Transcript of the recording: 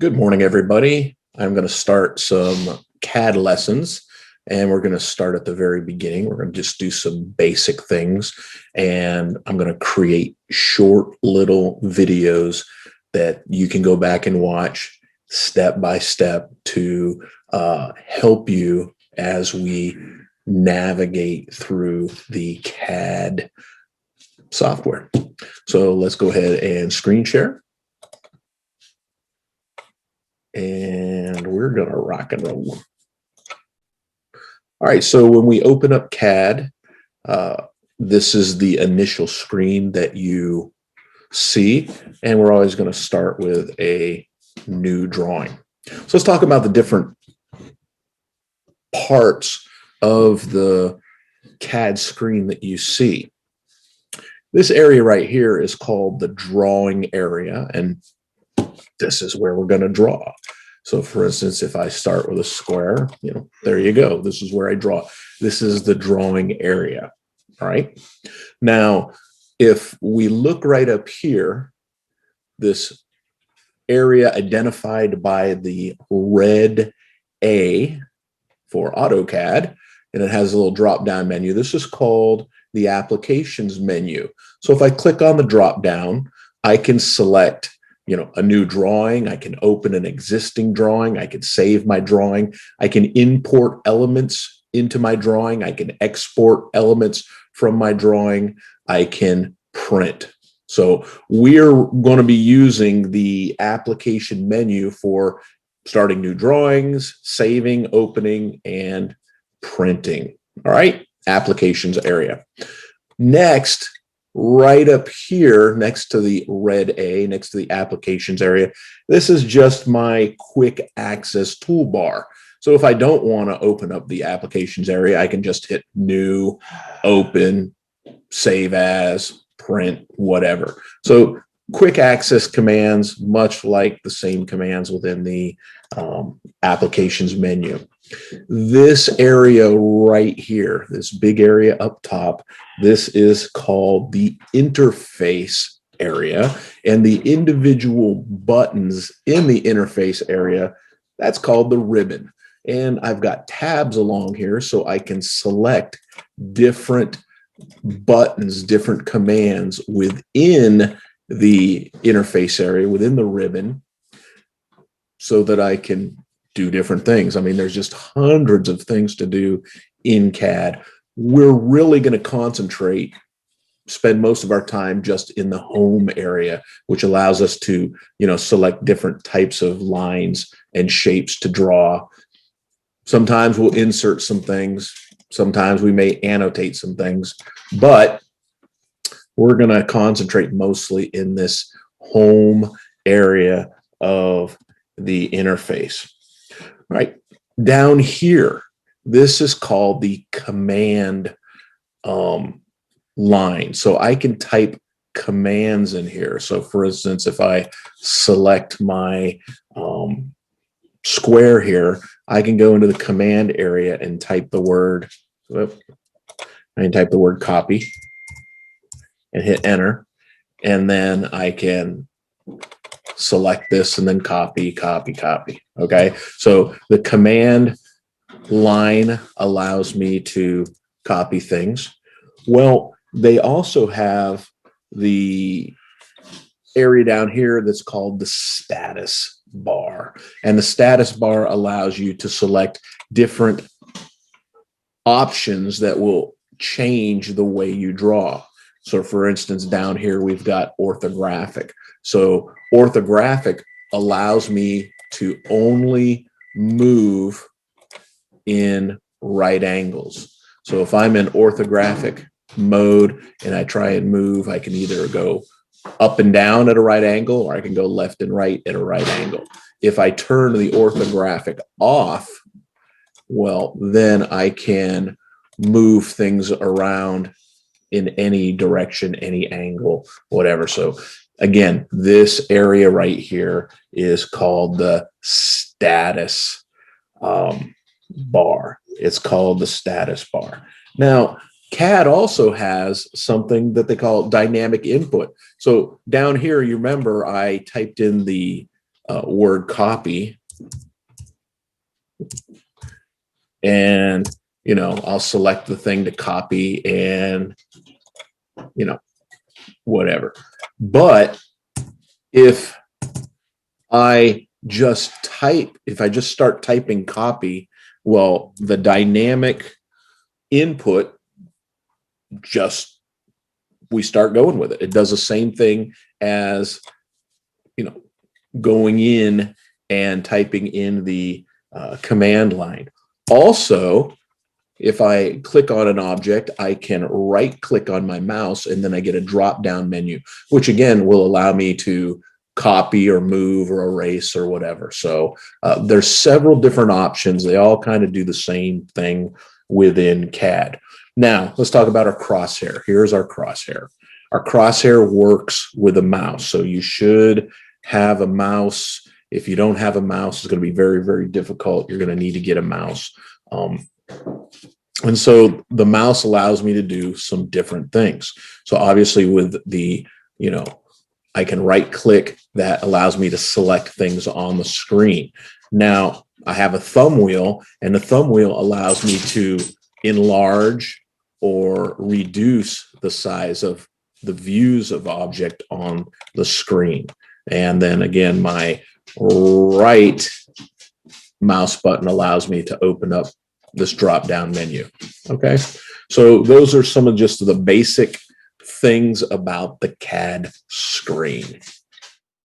Good morning, everybody. I'm going to start some CAD lessons, and we're going to start at the very beginning. We're going to just do some basic things, and I'm going to create short little videos that you can go back and watch step by step to help you as we navigate through the CAD software. So let's go ahead and screen share. And we're going to rock and roll. All right, so when we open up CAD, this is the initial screen that you see, and we're always going to start with a new drawing. So let's talk about the different parts of the CAD screen that you see. This area right here is called the drawing area, and this is where we're going to draw. So for instance, if I start with a square, there you go. This is where I draw. This is the drawing area. All right. Now, if we look right up here, this area identified by the red A for AutoCAD, and it has a little drop down menu. This is called the applications menu. So if I click on the drop down, I can select a new drawing. I can open an existing drawing. I can save my drawing. I can import elements into my drawing. I can export elements from my drawing. I can print. So we're going to be using the application menu for starting new drawings, saving, opening, and printing. All right, applications area. Next, right up here next to the red A, next to the applications area, this is just my quick access toolbar. So if I don't want to open up the applications area, I can just hit new, open, save as, print, whatever. So quick access commands, much like the same commands within the applications menu. This area right here, this big area up top, this is called the interface area, and the individual buttons in the interface area, that's called the ribbon. And I've got tabs along here so I can select different buttons, different commands within the interface area, within the ribbon, so that I can do different things. I mean, there's just hundreds of things to do in CAD. We're really going to concentrate, spend most of our time just in the home area, which allows us to, select different types of lines and shapes to draw. Sometimes we'll insert some things. Sometimes we may annotate some things, but we're going to concentrate mostly in this home area of the interface. All right, down here, this is called the command line. So I can type commands in here. So for instance, if I select my square here, I can go into the command area and type the word, copy and hit enter. And then I can select this and then copy, copy, copy. Okay, so the command line allows me to copy things. Well, they also have the area down here that's called the status bar. And the status bar allows you to select different options that will change the way you draw. So for instance, down here, we've got orthographic. So orthographic allows me to only move in right angles. So if I'm in orthographic mode and I try and move, I can either go up and down at a right angle, or I can go left and right at a right angle. If I turn the orthographic off, well, then I can move things around in any direction, any angle, whatever. So again, this area right here is called the status bar. It's called the status bar. Now, CAD also has something that they call dynamic input. So down here, you remember I typed in the word copy, and, you know, I'll select the thing to copy and, you know, whatever. But if I just start typing copy, well, the dynamic input we start going with it. It does the same thing as, you know, going in and typing in the command line. Also, if I click on an object, I can right click on my mouse and then I get a drop down menu, which again will allow me to copy or move or erase or whatever. So there's several different options. They all kind of do the same thing within CAD. Now, let's talk about our crosshair. Here's our crosshair. Our crosshair works with a mouse. So you should have a mouse. If you don't have a mouse, it's going to be very, very difficult. You're going to need to get a mouse. And so the mouse allows me to do some different things. So obviously with the, you know, I can right click, that allows me to select things on the screen. Now I have a thumb wheel, and the thumb wheel allows me to enlarge or reduce the size of the views of object on the screen. And then again, my right mouse button allows me to open up this drop down menu. Okay, so those are some of just the basic things about the CAD screen.